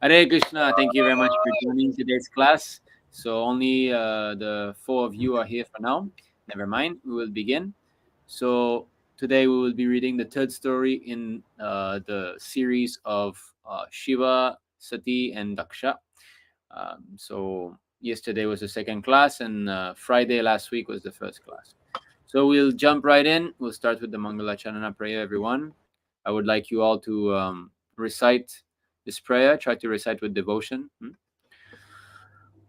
Hare Krishna. Thank you very much for joining today's class. So only the four of you are here for now. Never mind. We will begin. So today we will be reading the third story in the series of Shiva, Sati, and Daksha. So yesterday was the second class, and Friday last week was the first class. So we'll jump right in. We'll start with the Mangala Chanana prayer, everyone. I would like you all to recite this prayer. Try to recite with devotion.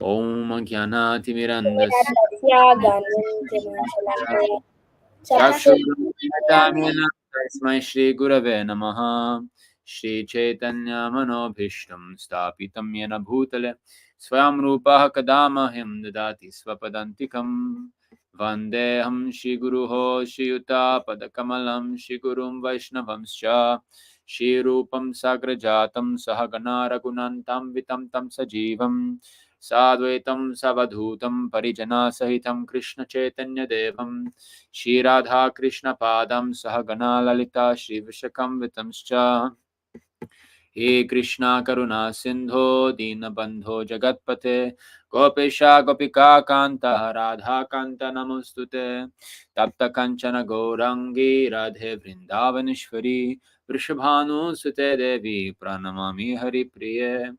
Om Jnanatimirandasya ज्ञानञ्जनशलाकया Chakshurumilitamena Tasmai Shri Gurave Namaha Shri Chaitanya Manobhishtam Stapitam Yena Bhutale Swayam Rupaha Kadamahim Dadati Swapadantikam Vandeham Shri Guruho Shri Yuta Padakamalam Shri Gurum Vaishnavamscha Shri Rupam Sagrajatam Sahagana Raghunantam Vitam Tam Sajivam Sadvaitam Savadhutam Parijana Sahitam Krishna Chaitanya Devam Shri Radha Krishna Padam Sahagana Lalita Shri Vishakam Vitamscha He Krishna Karuna Sindho Dinabandho Jagatpate Gopesha Gopika Kanta Radha Kanta Namostute Tapta Kanchana Gaurangi Radhe Vrindavanishwari Vrishabhanu Sute Devi Pranamami Hari Priye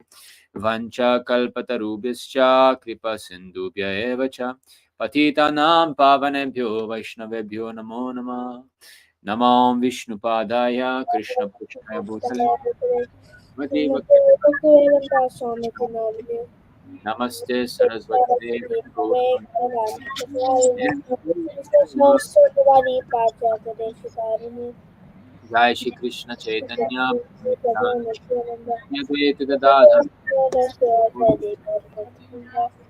Vancha Kalpatarubhischa Kripa Sindhubhya Evacha Patitanam Pavanebhyo Vaishnavebhyo Namo Namah Namam Vishnupadaya Krishna Pushnaya Bhutale Mati Bhakti Namaste Saraswati Devi Gautam Jai Shri Krishna Chaitanya Advaita Gadadhar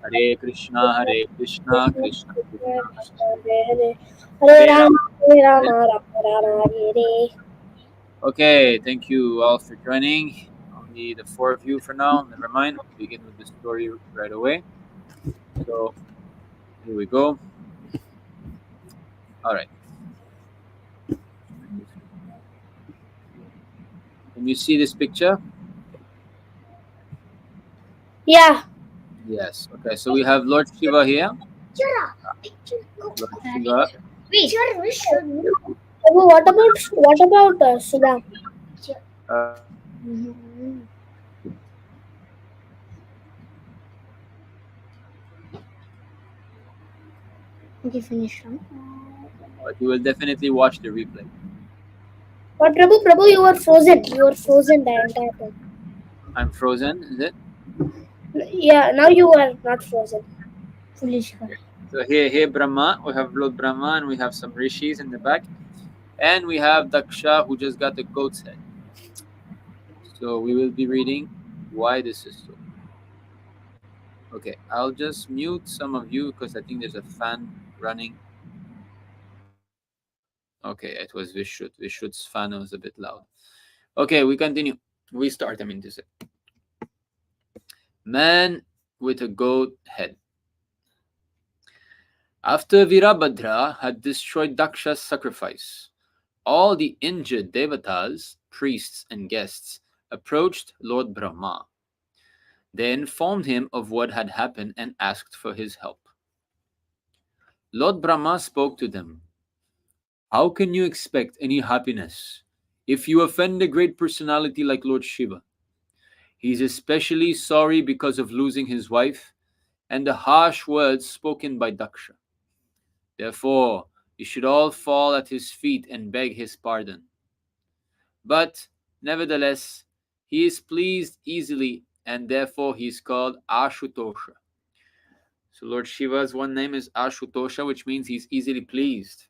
Hare Krishna Krishna Krishna Hare Hare Ram Hare Rama, Rama Rama, Hare Hare. Okay, thank you all for joining. Only the four of you for now. Never mind. We'll begin with the story right away. So here we go. All right. Can you see this picture? Yeah. Yes. Okay. So we have Lord Shiva here. Lord Shiva. Prabhu, what about Sudha? Uh, Okay, finish. but you will definitely watch the replay. But Prabhu, you were frozen. You were frozen the entire time. I'm frozen, is it? Yeah, now you are not frozen. Foolish girl. So here Brahma, we have Lord Brahma, and we have some rishis in the back, and we have Daksha who just got the goat's head. So we will be reading why this is so. Okay, I'll just mute some of you because I think there's a fan running. Okay, it was Vishut. Vishut's fan was a bit loud. Okay, we continue. We start, I mean to say. Man with a goat head. After Virabhadra had destroyed Daksha's sacrifice, all the injured devatas, priests, and guests approached Lord Brahma. They informed him of what had happened and asked for his help. Lord Brahma spoke to them. How can you expect any happiness if you offend a great personality like Lord Shiva? He is especially sorry because of losing his wife and the harsh words spoken by Daksha. Therefore, you should all fall at his feet and beg his pardon. But, nevertheless, he is pleased easily, and therefore he is called Ashutosha. So Lord Shiva's one name is Ashutosha, which means he's easily pleased.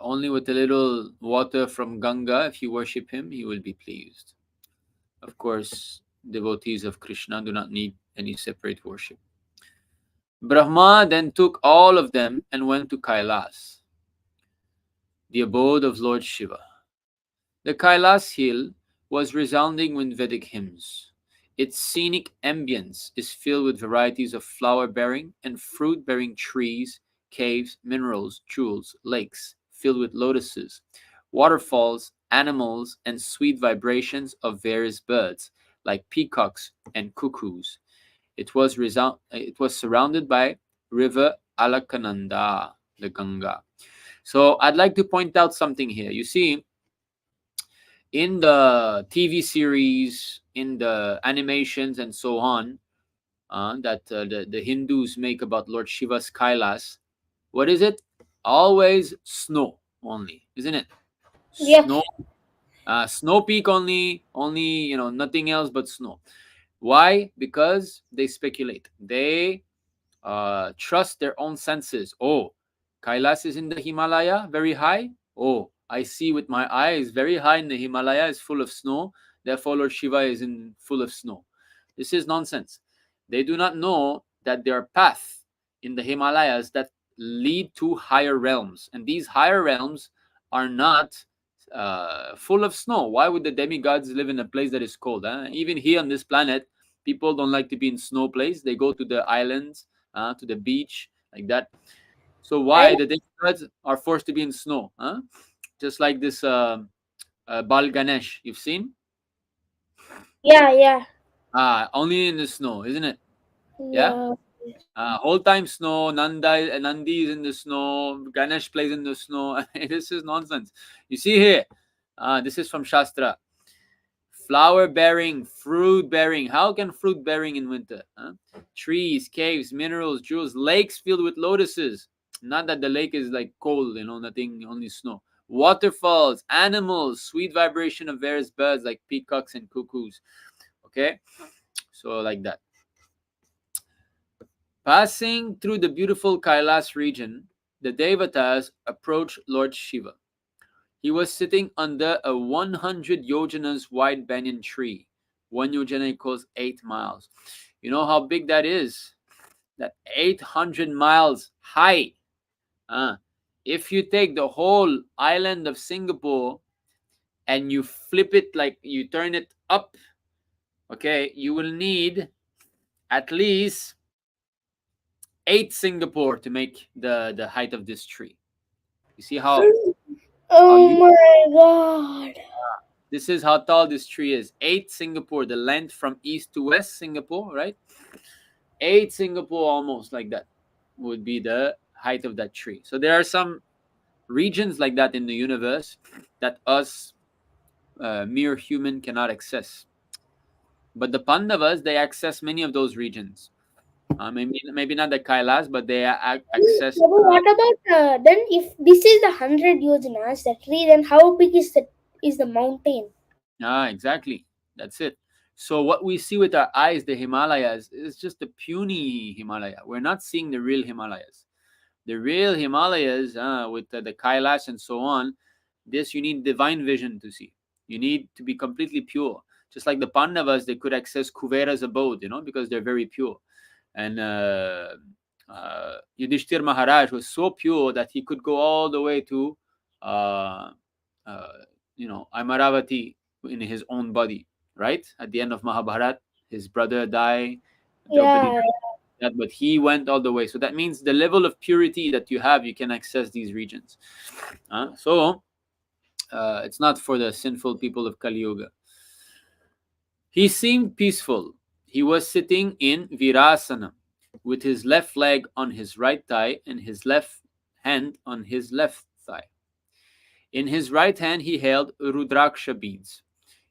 Only with a little water from Ganga, if you worship him, he will be pleased. Of course, devotees of Krishna do not need any separate worship. Brahma then took all of them and went to Kailas, the abode of Lord Shiva. The Kailas hill was resounding with Vedic hymns. Its scenic ambience is filled with varieties of flower-bearing and fruit-bearing trees, caves, minerals, jewels, lakes filled with lotuses, waterfalls, animals, and sweet vibrations of various birds, like peacocks and cuckoos. It was surrounded by river Alakananda, the Ganga. So I'd like to point out something here. You see, in the TV series, in the animations, and so on, that the Hindus make about Lord Shiva's Kailas, what is it? Always snow only, isn't it? Yeah. Snow, snow peak only, nothing else but snow. Why? Because they speculate. They trust their own senses. Oh, Kailas is in the Himalaya, very high. Oh, I see with my eyes, very high in the Himalaya is full of snow. Therefore, Lord Shiva is in full of snow. This is nonsense. They do not know that there are paths in the Himalayas that lead to higher realms, and these higher realms are not full of snow. Why would the demigods live in a place that is cold? Even here on this planet, people don't like to be in snow place. They go to the islands, to the beach, like that. So I why the demigods are forced to be in snow? Just like this Bal Ganesh, you've seen? Yeah, yeah, Only in the snow, isn't it? Yeah. yeah. Whole time snow. Nandi is in the snow. Ganesh plays in the snow. This is nonsense. You see here. This is from Shastra. Flower bearing, fruit bearing. How can fruit bearing in winter? Trees, caves, minerals, jewels, lakes filled with lotuses. Not that the lake is like cold, nothing, only snow. Waterfalls, animals, sweet vibration of various birds like peacocks and cuckoos. Okay, so like that. Passing through the beautiful Kailas region, the Devatas approached Lord Shiva. He was sitting under a 100 yojanas wide banyan tree. 1 yojana equals 8 miles. You know how big that is? That 800 miles high. If you take the whole island of Singapore and you flip it, like you turn it up, okay, you will need at least 8 Singapore to make the height of this tree. You see how Oh you my god. this is how tall this tree is. 8 Singapore, the length from east to west Singapore, right? 8 Singapore, almost like that, would be the height of that tree. So there are some regions like that in the universe that us mere human cannot access. But the Pandavas, they access many of those regions. Maybe not the Kailas, but they access. Prabhu, what about then? If this is the 100 yojanas, the tree, then how big is the mountain? Exactly. That's it. So what we see with our eyes, the Himalayas, is just a puny Himalaya. We're not seeing the real Himalayas. The real Himalayas, with the Kailash and so on, this you need divine vision to see. You need to be completely pure. Just like the Pandavas, they could access Kuvera's abode, because they're very pure. And Yudhishthir Maharaj was so pure that he could go all the way to, uh, uh, Amaravati in his own body, right? At the end of Mahabharat, his brother died, Draupadi Yeah, died, but he went all the way. So that means the level of purity that you have, you can access these regions. So it's not for the sinful people of Kali Yuga. He seemed peaceful. He was sitting in Virasana with his left leg on his right thigh and his left hand on his left thigh. In his right hand, he held Rudraksha beads.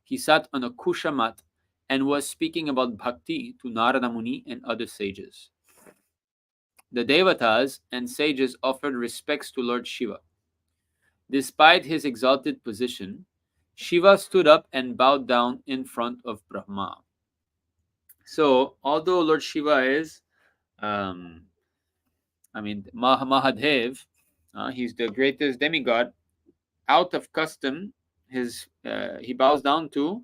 He sat on a kusha mat and was speaking about bhakti to Narada Muni and other sages. The Devatas and sages offered respects to Lord Shiva. Despite his exalted position, Shiva stood up and bowed down in front of Brahma. So, although Lord Shiva is, um, Mahadev, he's the greatest demigod, out of custom, he bows down to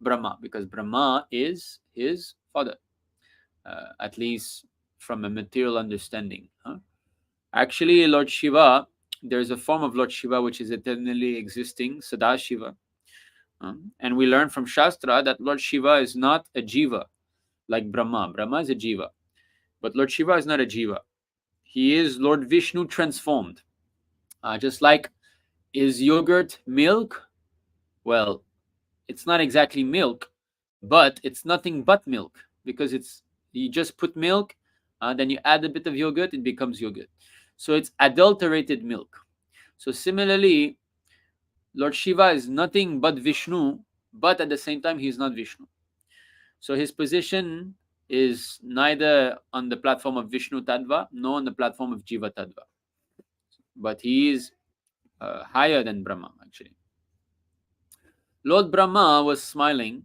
Brahma because Brahma is his father, at least from a material understanding. Actually, Lord Shiva, there's a form of Lord Shiva which is eternally existing, Sadashiva. And we learn from Shastra that Lord Shiva is not a jiva like Brahma. Brahma is a jiva. But Lord Shiva is not a jiva. He is Lord Vishnu transformed. Just like, is yogurt milk? Well, it's not exactly milk, but it's nothing but milk, because it's you just put milk, then you add a bit of yogurt, it becomes yogurt. So it's adulterated milk. So similarly, Lord Shiva is nothing but Vishnu, but at the same time he is not Vishnu. So his position is neither on the platform of Vishnu Tattva nor on the platform of Jiva Tattva, but he is higher than Brahma actually. Lord Brahma was smiling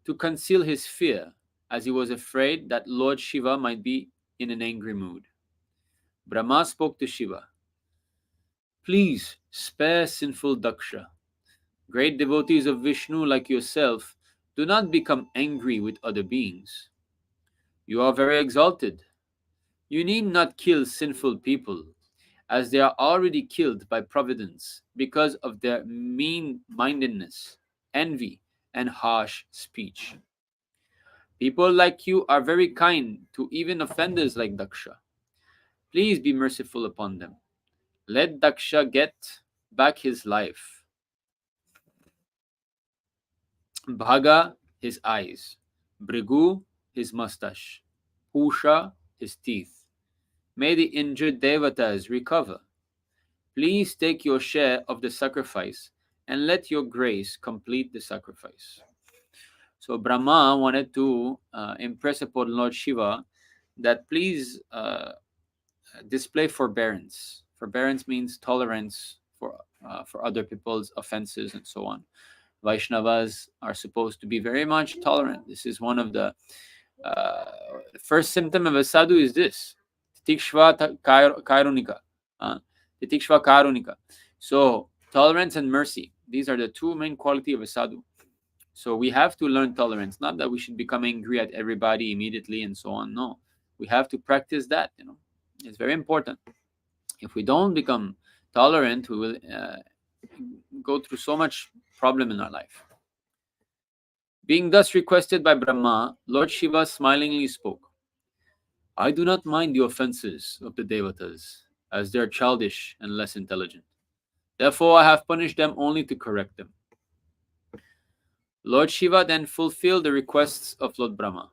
to conceal his fear, as he was afraid that Lord Shiva might be in an angry mood. Brahma spoke to Shiva, "Please spare sinful Daksha. Great devotees of Vishnu like yourself do not become angry with other beings. You are very exalted. You need not kill sinful people, as they are already killed by providence because of their mean mindedness, envy, and harsh speech. People like you are very kind to even offenders like Daksha. Please be merciful upon them. Let Daksha get back his life. Bhaga, his eyes. Brigu, his mustache. Pusha, his teeth. May the injured devatas recover. Please take your share of the sacrifice and let your grace complete the sacrifice." So Brahma wanted to impress upon Lord Shiva that please display forbearance. Forbearance means tolerance for other people's offenses and so on. Vaishnavas are supposed to be very much tolerant. This is one of the uh, first symptom of a sadhu is this: titikshva kairunika. Uh, titikshva kairunika. So tolerance and mercy. These are the two main quality of a sadhu. So we have to learn tolerance. Not that we should become angry at everybody immediately and so on. No, we have to practice that. It's very important. If we don't become tolerant, we will go through so much problem in our life. Being thus requested by Brahma, Lord Shiva smilingly spoke, "I do not mind the offenses of the devatas, as they are childish and less intelligent. Therefore, I have punished them only to correct them." Lord Shiva then fulfilled the requests of Lord Brahma.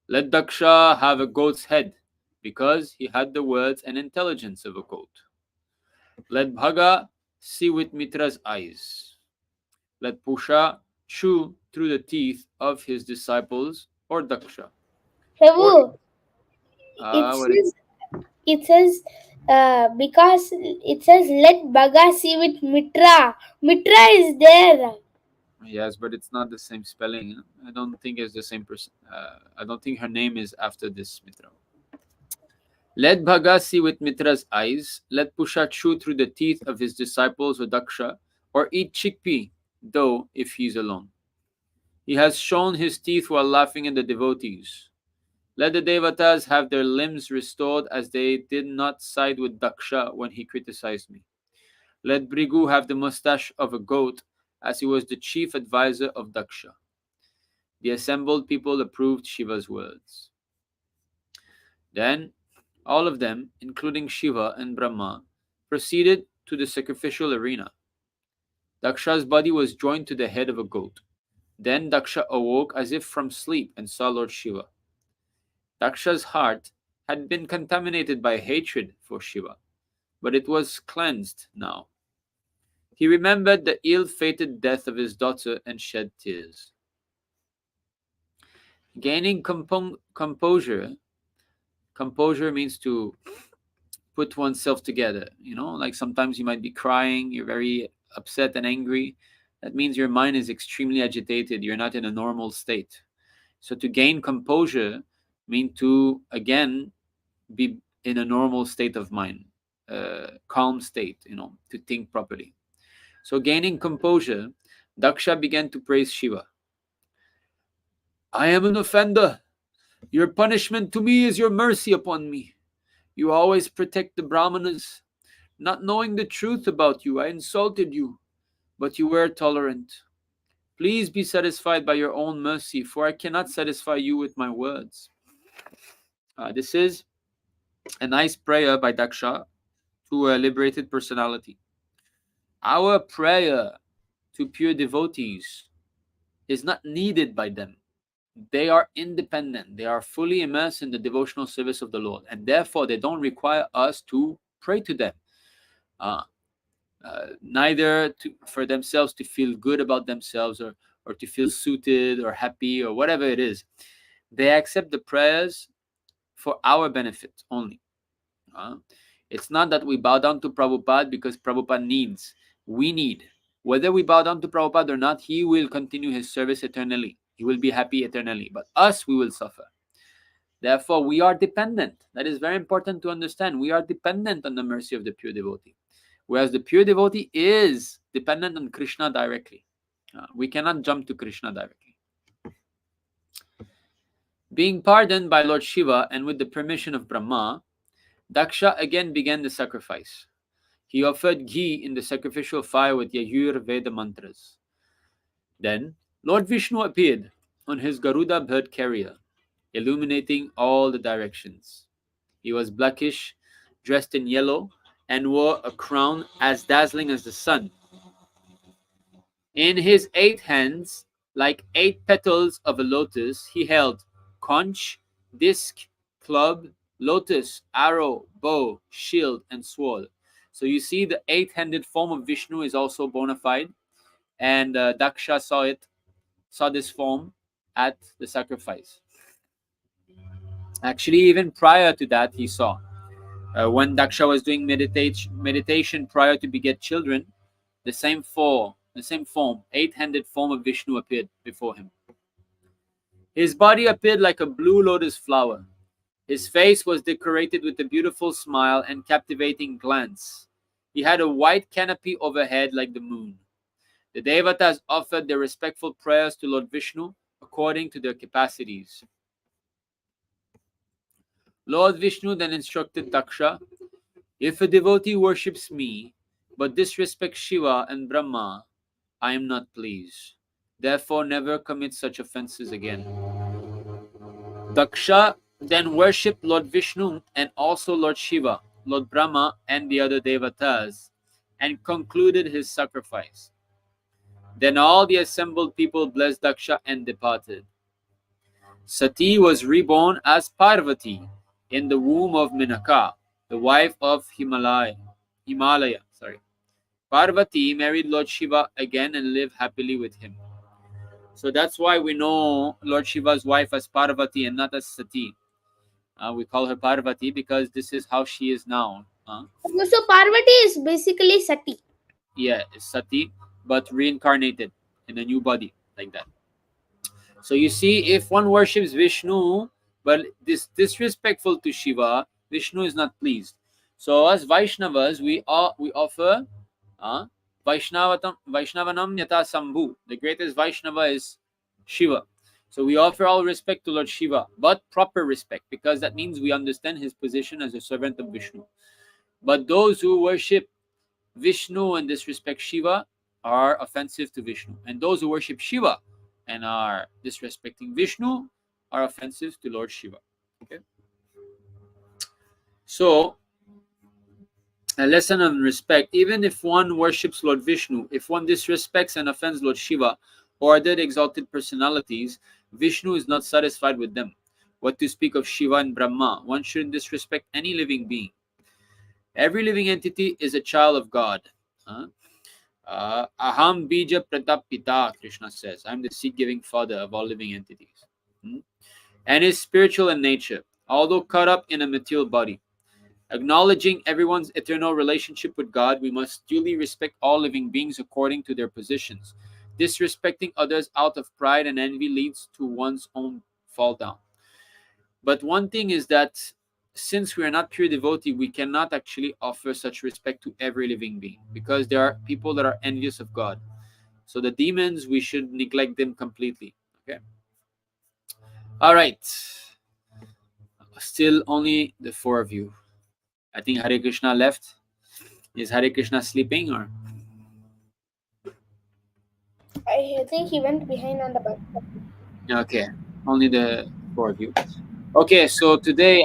Let Daksha have a goat's head, because he had the words and intelligence of a goat. Let Bhaga see with Mitra's eyes. Let Pusha chew through the teeth of his disciples or Daksha. Or Prabhu, it what is says, it says, because it says, let Baga see with Mitra. Mitra is there. Yes, but it's not the same spelling. I don't think it's the same person. I don't think her name is after this Mitra. Let Bhaga see with Mitra's eyes. Let Pusha chew through the teeth of his disciples or Daksha, or eat chickpea, though if he's alone. He has shown his teeth while laughing at the devotees. Let the devatas have their limbs restored, as they did not side with Daksha when he criticized me. Let Brigu have the mustache of a goat, as he was the chief advisor of Daksha. The assembled people approved Shiva's words. Then all of them, including Shiva and Brahma, proceeded to the sacrificial arena. Daksha's body was joined to the head of a goat. Then Daksha awoke as if from sleep and saw Lord Shiva. Daksha's heart had been contaminated by hatred for Shiva, but it was cleansed now. He remembered the ill-fated death of his daughter and shed tears. Gaining composure, composure means to put oneself together. Like sometimes you might be crying, you're very upset and angry. That means your mind is extremely agitated, you're not in a normal state. So to gain composure means to again be in a normal state of mind, calm state, to think properly. So gaining composure, Daksha began to praise Shiva. "I am an offender. Your punishment to me is your mercy upon me. You always protect the Brahmanas. Not knowing the truth about you, I insulted you, but you were tolerant. Please be satisfied by your own mercy, for I cannot satisfy you with my words." This is a nice prayer by Daksha to a liberated personality. Our prayer to pure devotees is not needed by them. They are independent. They are fully immersed in the devotional service of the Lord, and therefore they don't require us to pray to them. Uh, Neither for themselves to feel good about themselves, or to feel suited or happy or whatever it is. They accept the prayers for our benefit only. It's not that we bow down to Prabhupada because Prabhupada needs. We need. Whether we bow down to Prabhupada or not, he will continue his service eternally. He will be happy eternally. But us, we will suffer. Therefore, we are dependent. That is very important to understand. We are dependent on the mercy of the pure devotee. Whereas the pure devotee is dependent on Krishna directly. We cannot jump to Krishna directly. Being pardoned by Lord Shiva and with the permission of Brahma, Daksha again began the sacrifice. He offered ghee in the sacrificial fire with Yajur Veda mantras. Then Lord Vishnu appeared on his Garuda bird carrier, illuminating all the directions. He was blackish, dressed in yellow, and wore a crown as dazzling as the sun. In his 8 hands, like 8 petals of a lotus, he held conch, disc, club, lotus, arrow, bow, shield, and sword. So you see the 8-handed form of Vishnu is also bona fide, and Daksha saw this form at the sacrifice. Actually, even prior to that, he saw. When Daksha was doing meditation prior to beget children, the same form, 8-handed form of Vishnu appeared before him. His body appeared like a blue lotus flower. His face was decorated with a beautiful smile and captivating glance. He had a white canopy overhead like the moon. The Devatas offered their respectful prayers to Lord Vishnu according to their capacities. Lord Vishnu then instructed Daksha, "If a devotee worships me, but disrespects Shiva and Brahma, I am not pleased. Therefore, never commit such offenses again." Daksha then worshipped Lord Vishnu and also Lord Shiva, Lord Brahma, and the other Devatas, and concluded his sacrifice. Then all the assembled people blessed Daksha and departed. Sati was reborn as Parvati in the womb of Menaka, the wife of Himalaya. Parvati married Lord Shiva again and lived happily with him. So that's why we know Lord Shiva's wife as Parvati and not as Sati. We call her Parvati because this is how she is now. So Parvati is basically Sati. Yeah, it's Sati, but reincarnated in a new body, like that. So you see, if one worships Vishnu but is disrespectful to Shiva, Vishnu is not pleased. So as Vaishnavas, we offer Vaishnavanam Yata Sambhu. The greatest Vaishnava is Shiva. So we offer all respect to Lord Shiva, but proper respect, because that means we understand his position as a servant of Vishnu. But those who worship Vishnu and disrespect Shiva are offensive to Vishnu. And those who worship Shiva and are disrespecting Vishnu are offensive to Lord Shiva. Okay. So, a lesson on respect. Even if one worships Lord Vishnu, if one disrespects and offends Lord Shiva or other exalted personalities, Vishnu is not satisfied with them. What to speak of Shiva and Brahma? One shouldn't disrespect any living being. Every living entity is a child of God. Aham bija pratapita, Krishna says. I'm the seed-giving father of all living entities. And is spiritual in nature, although caught up in a material body. Acknowledging everyone's eternal relationship with God, we must duly respect all living beings according to their positions. Disrespecting others out of pride and envy leads to one's own fall down. But one thing is that since we are not pure devotee, we cannot actually offer such respect to every living being, because there are people that are envious of God. So the demons, we should neglect them completely. Okay. All right. Still only the 4 of you. I think Hare Krishna left. Is Hare Krishna sleeping or? I think he went behind on the bus. Okay, only the 4 of you. Okay, so today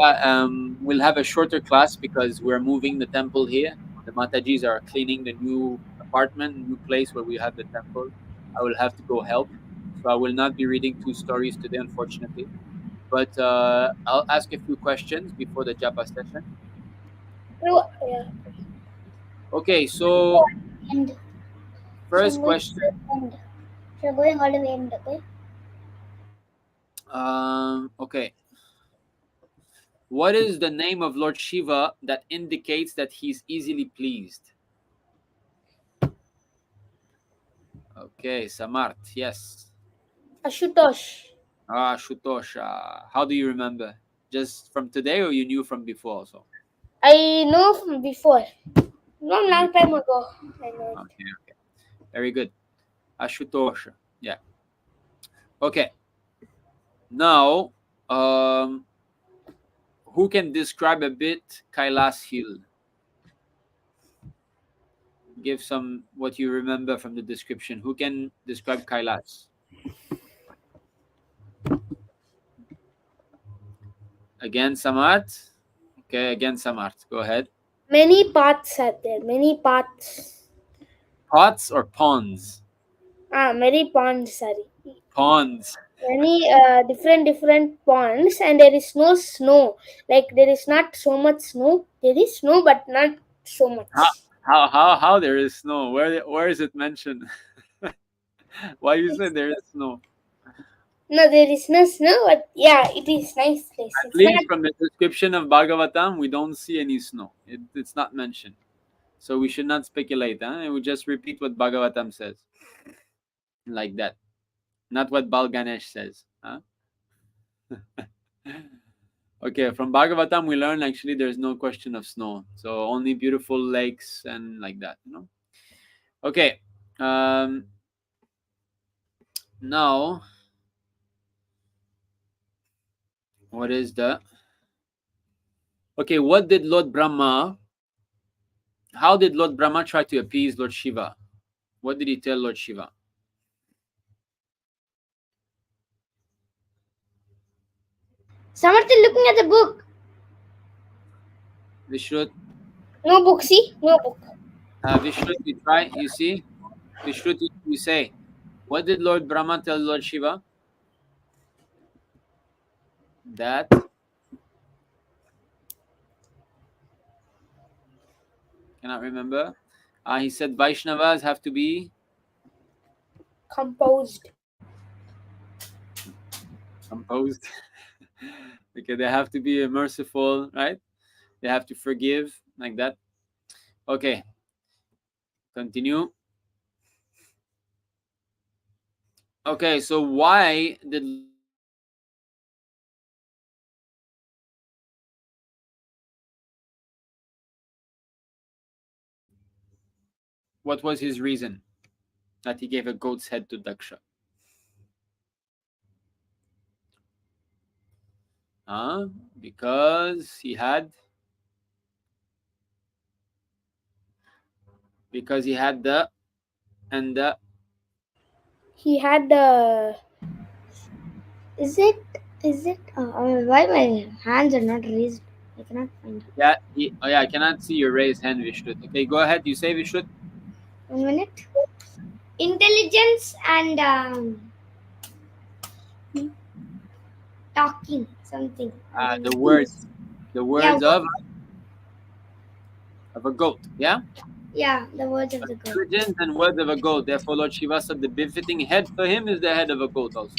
we'll have a shorter class because we're moving the temple here. The Matajis are cleaning the new apartment, new place where we have the temple. I will have to go help. So I will not be reading two stories today, unfortunately. But I'll ask a few questions before the japa session. No, yeah. Okay, so And so I'm first going to question. end. So I'm going all the way end, okay? Okay. What is the name of Lord Shiva that indicates that he's easily pleased? Okay, Samart, yes. Ashutosh. Ah, Shutosh. How do you remember? Just from today or you knew from before also? I know from before. Long, From long before. time ago. I know it. Okay, okay. Very good. Ashutosh. Yeah. Okay. Now, um, who can describe a bit Kailas Hill? Give some what you remember from the description. Who can describe Kailas? Again, Samart. Okay, again, Samart. Go ahead. Many paths are there. Many paths. Pots or ponds? Many ponds, sorry. Ponds. Many different ponds, and there is no snow. Like there is not so much snow. There is snow, but not so How much. how there is snow? Where is it mentioned? Why you say It's, there is snow? no, there is no snow, but yeah, it is nice place. At It's not. least from the description of Bhagavatam, we don't see any snow. It's not mentioned. So we should not speculate. Huh? We just repeat what Bhagavatam says, like that. Not what Bal Ganesh says. Huh? Okay, from Bhagavatam we learn actually there's no question of snow. So only beautiful lakes and like that. Okay. Um, Now, what is the okay? What did Lord Brahma? How did Lord Brahma try to appease Lord Shiva? What did he tell Lord Shiva? Samarthi looking at the book. Vishrut, No book, see? No book. Vishrut, you try. You see, Vishrut, you say. What did Lord Brahma tell Lord Shiva? That cannot remember. He said Vaishnavas have to be Composed. composed. Okay, they have to be merciful, right? They have to forgive, like that. Okay, continue. Okay, so why did Lord Brahma tell Lord Shiva to sacrifice Lord Shiva? What was his reason that he gave a goat's head to Daksha? Huh? Because he had the and the He had the. Is it? Is it? Why my hands are not raised? I cannot find it. yeah oh yeah, I cannot see your raised hand, Vishrut. Okay, go ahead. You say Vishrut. 1 minute. Intelligence and talking something. I don't The know. words, the Yeah, words of a goat. Yeah, yeah, the words of the girl. intelligence and words of a goat. Therefore, Lord Shiva said the befitting head for him is the head of a goat also.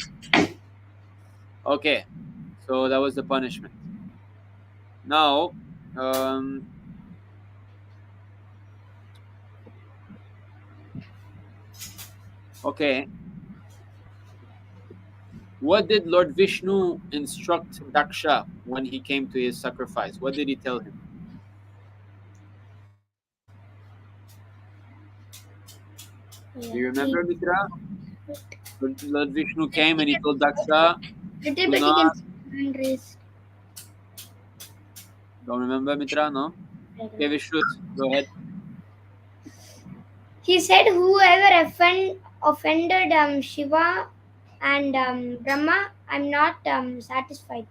Okay, so that was the punishment. Now, um, okay, what did Lord Vishnu instruct Daksha when he came to his sacrifice? What did he tell him? Yeah, Do you he, remember, Mitra? Lord Vishnu came and he told Daksha, little do bit he can not. see hand raised. Don't remember, Mitra? No? Okay, Vishnu, go ahead. He said, "Whoever offended Shiva and Brahma, I'm not satisfied."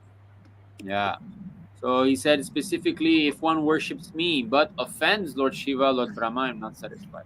Yeah. So he said specifically, if one worships me but offends Lord Shiva, Lord Brahma, I'm not satisfied.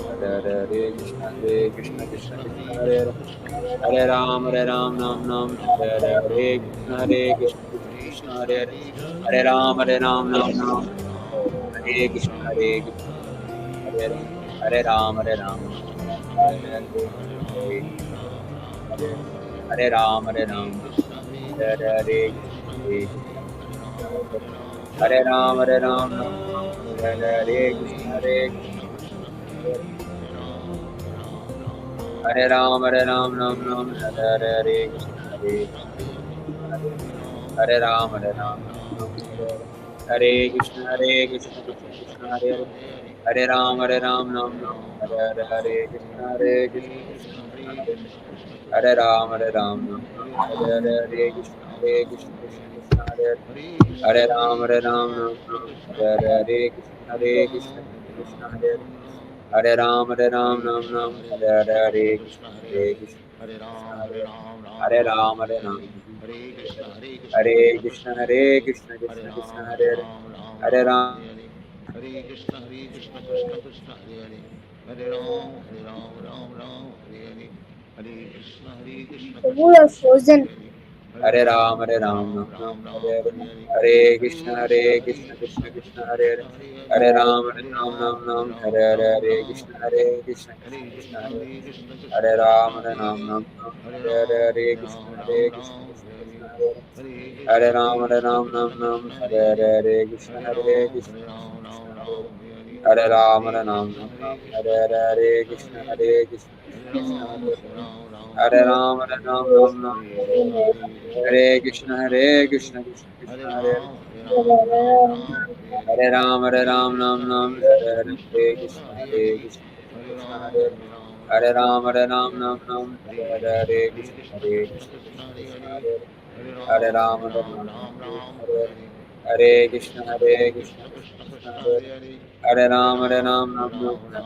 Hare Krishna, Krishna Krishna, Hare Hare, Hare Ram, Ram Ram, Hare Krishna, Krishna Krishna, Hare Hare, Hare Ram, Ram Ram, Hare Krishna, Krishna Hare Hare, Hare Ram, Ram Hare Hare, Hare Ram, Hare Krishna, Hare Ram, Ram Ram, Hare Krishna, Hare Ram, Ram Ram, Hare Krishna, Hare Ram, Ram Ram, Hare Krishna, Krishna Krishna, Hare Hare, Hare Ram, Ram Ram, Hare Hare, Hare Krishna, Krishna Hare Ram, Ram Ram, Hare Hare, Hare Krishna, Krishna Krishna, Hare Hare Ram, Ram Ram, Hare Hare, Hare Krishna, Krishna Krishna, Hare Hare Ram, Ram Ram, Hare Hare, Hare Krishna, Krishna Krishna, Hare Ram, Ram Hare Krishna, Krishna Krishna, Hare Hare Ram. Hare Krishna Krishna Krishna Hare Hare Hare Ram Ram Hare Hare Hare Krishna The Krishna wood Krishna was Krishna frozen. Hare Hare Hare Ram Ram, Ram Ram, Hare Hare, Hare Hare Krishna, Hare Krishna Krishna, Krishna Krishna Hare Hare, Krishna Hare Hare Hare Ram, Hare Ram, Hare Hare, Hare Krishna, Krishna Krishna, Hare Krishna Krishna Hare Krishna Hare, Hare Krishna Ram, Krishna Hare Ram Hare Hare Hare Hare, Hare Krishna, Krishna Krishna, Krishna Hare Hare Ram, Ram Hare Hare, Hare Krishna, Krishna Krishna, Krishna Hare Hare Ram, Ram Hare Hare, Hare Krishna, Krishna Krishna, Krishna Hare Hare Ram, Ram Hare Krishna, Krishna Krishna, Hare Hare Ram, Ram Hare Hare, Hare Krishna, Krishna Krishna, Hare Hare Ram, Ram Hare Hare, Hare Krishna, Krishna Krishna, Hare Hare Ram, Ram Hare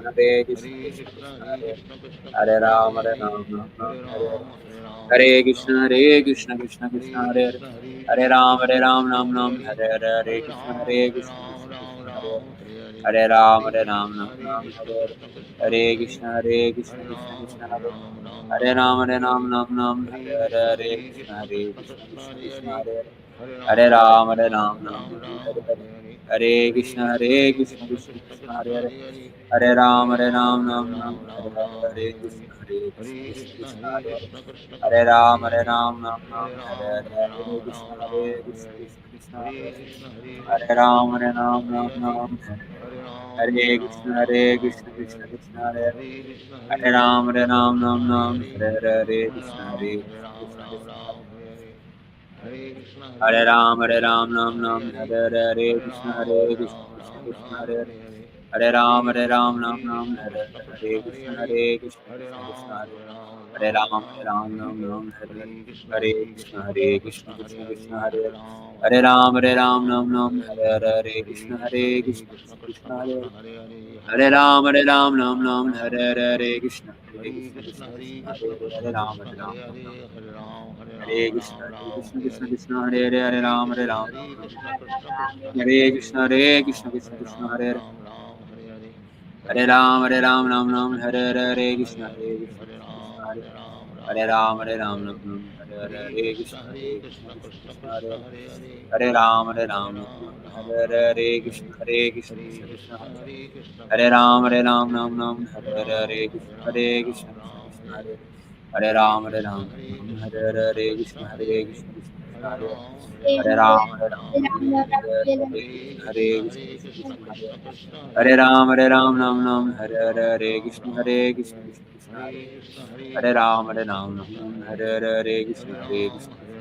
Hare Krishna, Krishna Krishna, Hare Hare Ram, Ram Hare Hare, Hare Krishna, Krishna Krishna, Hare Hare Ram, Ram Hare Hare Hare Krishna, Krishna Krishna, Hare Hare Hare Ram, Ram Hare Hare, Hare Krishna, Krishna Krishna, Hare Hare Ram, Ram Hare Hare Hare Krishna, Krishna Krishna, Hare Hare Ram, Ram Hare Hare, Hare Krishna, Krishna Krishna, Hare Hare Ram, Ram Hare Hare Hare Krishna, Krishna Krishna, Hare Hare Ram, Hare Hare, Hare Krishna, Krishna, Hare Hare Ram, Hare Hare, Hare Krishna, Krishna, Hare Hare Ram, Hare Hare Krishna, Krishna Krishna, Hare Hare Ram, Hare Hare, Hare Krishna, Krishna, Hare Ram, Hare Hare, Hare Krishna, Krishna Krishna, Hare Hare Ram, Hare Hare, Hare Krishna, Krishna Hare Hare Ram, Hare Hare, Hare Krishna, Krishna Krishna, Hare Hare Ram, Hare Hare, Hare Krishna, Krishna Hare Hare Ram, Hare Hare, Hare Krishna, Krishna Hare Hare Ram, Hare Krishna, Krishna Hare Hare, Hare Ram, Hare Krishna, Krishna Hare Hare Hare Ram, Hare Hare, Hare Krishna, Krishna Hare Hare Ram, Hare Hare, Hare Krishna, Krishna Hare Hare Ram, Hare Hare, Hare Krishna, Krishna Hare Hare Ram, Hare Hare, Hare Krishna, Krishna Hare Hare Ram, Hare Hare, Hare Krishna, Krishna Hare Hare Ram, Hare Hare, Hare Krishna, Krishna Hare Hare Ram, Hare Hare, Hare Krishna, Krishna Hare Hare Ram, Hare Hare, Hare Krishna, Krishna Hare Hare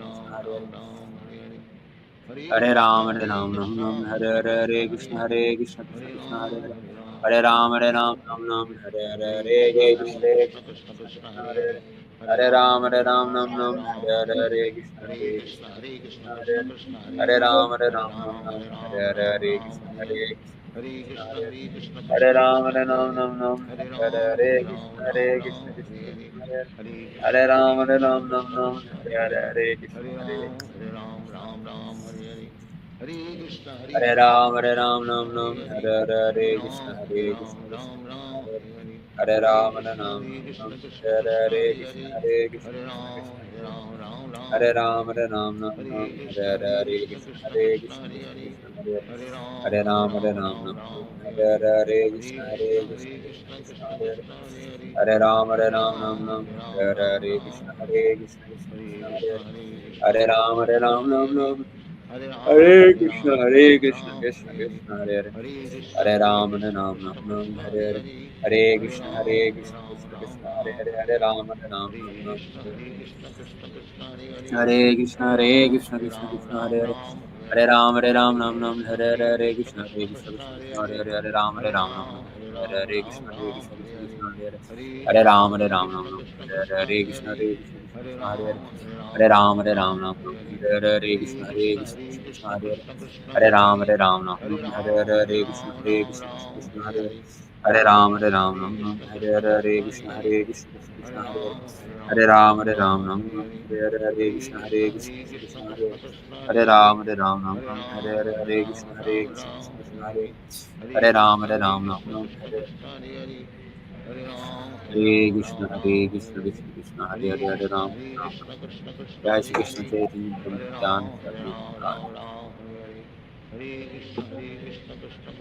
Ram, Hare Hare, Hare Krishna, Krishna Hare Hare Ram, Hare Hare, Hare Krishna, Krishna Hare Hare Ram, Hare Hare, Hare Krishna, Krishna Hare Hare Ram, Hare Hare, Hare Krishna, Krishna Hare Hare Ram, Hare Hare, Hare Krishna, Krishna Hare Hare Ram, Hare Hare, Hare Krishna, Hare Ram, Hare Hare, Hare Krishna, Krishna Hare Hare Ram, Hare Hare, Hare Krishna, Krishna Hare Hare Ram, Hare Hare, Hare Krishna, Krishna Hare Hare Ram, Hare Hare, Hare Krishna, Krishna Hare Hare Ram, Hare Hare, Hare Krishna, Krishna Hare Hare Ram, Hare Krishna, Krishna Hare Hare Hare Ram, Hare Hare Hare Krishna, Krishna Hare Hare Hare Ram, Hare Hare Krishna, Krishna Krishna Hare Hare Hare Ram, Hare Hare, Hare Krishna, Krishna Hare Hare, Hare Ram, Hare Ram, Hare Hare, Hare Krishna, Krishna Krishna Hare Ram, Hare Ram, Ram Krishna Ram, Krishna Hare Krishna Hare Hare Krishna, Hare Hare Krishna, Krishna Hare Krishna, Hare Ram Hare, Hare Ram Ram, Hare Hare Ram, Ram Ram Ram, Hare Hare Hare Hare Hare Krishna, Hare Krishna Krishna, Krishna Krishna, Krishna Hare Hare, Krishna Krishna Hare Hare Ram, Hare Hare Ram, Ram Hare Ram, Hare Ram Hare Hare Krishna, Ram Hare Ram Krishna, Krishna Ram Krishna, Hare Hare Hare, Hare Hare Hare Ram, Hare Krishna Ram, Hare Ram Ram, Krishna Hare Krishna Hare Krishna Krishna, Hare Hare Hare Krishna, Krishna Hare Krishna, Hare Hare, Ram Hare Hare Ram Ram, Ram Hare Ram, Ram Ram Hare Ram, Hare Hare Hare Hare Krishna, Krishna Hare Krishna, Hare Krishna Krishna Krishna, Hare Krishna Hare, Krishna Hare Hare Hare Ram, Hare Ram, Ram Hare Ram, Hare Ram Hare Hare Ram Krishna, Hare Ram Krishna, Ram Krishna Krishna, Hare Hare Hare Hare Hare Ram, Krishna Hare Hare Ram, Ram Krishna Ram, Krishna Hare Krishna Hare Hare Hare Ram Hare Hare Ram Krishna, Ram Hare Ram Krishna, Hare Hare Krishna Krishna, Hare Hare Hare, Hare Krishna Ram, Hare Ram Krishna Ram. Krishna Krishna Jai Hare Shri Krishna Hare Chaitanya Prabhu Hare Nityananda Ram Hare Prabhu Ram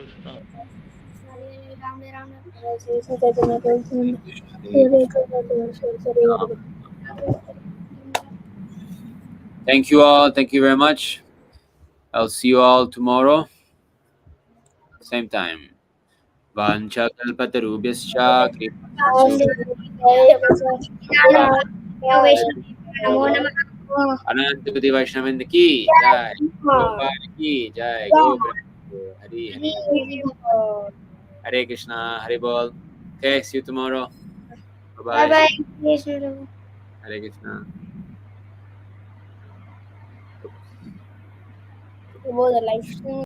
Nityananda. Ram Ram Hare Hare Hare Krishna Krishna Krishna Hare Ram, Hare Ram, Hare Krishna, Chaitanya Hare Prabhu Krishna, Hare Hare Krishna, Krishna, Ram. Thank you all. Thank you very much. I'll see you all tomorrow, same time. Vanchakalpatarubhyascha kripa Namo Namah. Anantapati Vaishnavinda ki jai. Prabhupada ki jai. Go Brahma. Hari Hari. Hare Krishna. Hare Bol. Okay, see you tomorrow. Bye Bye bye. bye. Hare Krishna. It was a live stream.